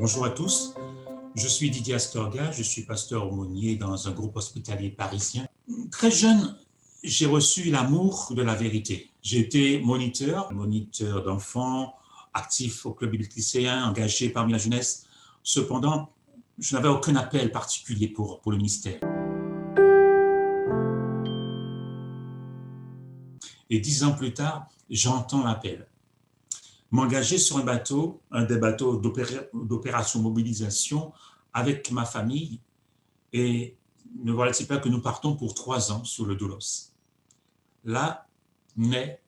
Bonjour à tous, je suis Didier Astorga, je suis pasteur aumônier dans un groupe hospitalier parisien. Très jeune, j'ai reçu l'amour de la vérité. J'ai été moniteur d'enfants, actif au club biblique lycéen, engagé parmi la jeunesse. Cependant, je n'avais aucun appel particulier pour le ministère. Et 10 ans plus tard, j'entends l'appel. M'engager sur un des bateaux d'opération mobilisation avec ma famille. Et ne voilà-t-il pas que nous partons pour 3 ans sur le Doulos. Là naît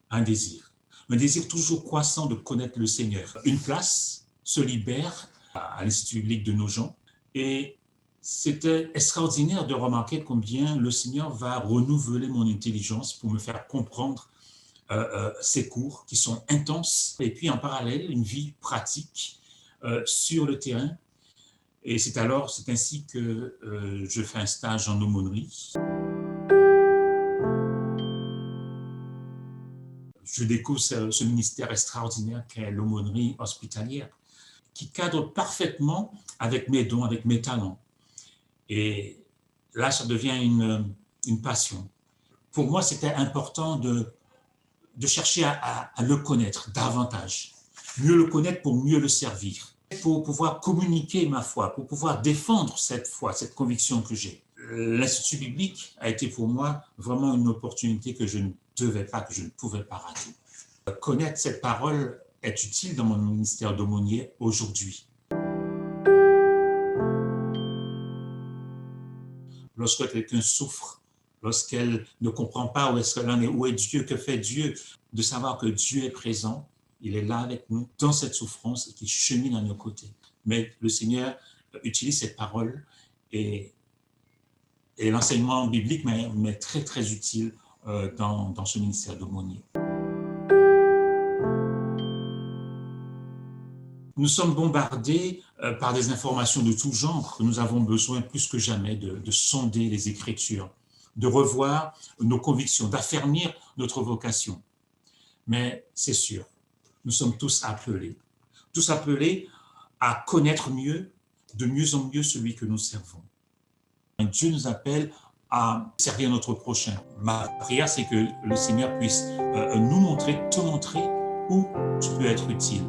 un désir toujours croissant de connaître le Seigneur. Une place se libère à l'Institut biblique de Nogent et c'était extraordinaire de remarquer combien le Seigneur va renouveler mon intelligence pour me faire comprendre ces cours qui sont intenses et puis en parallèle une vie pratique sur le terrain. Et c'est ainsi que je fais un stage en aumônerie. Je découvre ce ministère extraordinaire qu'est l'aumônerie hospitalière, qui cadre parfaitement avec mes dons, avec mes talents. Et là, ça devient une passion. Pour moi, c'était important de chercher à le connaître davantage, mieux le connaître pour mieux le servir, pour pouvoir communiquer ma foi, pour pouvoir défendre cette foi, cette conviction que j'ai. L'Institut biblique a été pour moi vraiment une opportunité que je ne devais pas, que je ne pouvais pas rater. Connaître cette parole est utile dans mon ministère d'aumônier aujourd'hui. Lorsque quelqu'un souffre, lorsqu'elle ne comprend pas où est-ce qu'elle en est, où est Dieu, que fait Dieu, de savoir que Dieu est présent, il est là avec nous dans cette souffrance et qu'il chemine à nos côtés. Mais le Seigneur utilise cette parole et l'enseignement biblique m'est très très utile dans ce ministère d'aumônier. Nous sommes bombardés par des informations de tout genre. Nous avons besoin plus que jamais de sonder les Écritures, de revoir nos convictions, d'affermir notre vocation. Mais c'est sûr, nous sommes tous appelés à connaître mieux, de mieux en mieux celui que nous servons. Dieu nous appelle à servir notre prochain. Ma prière, c'est que le Seigneur puisse nous montrer, te montrer où tu peux être utile.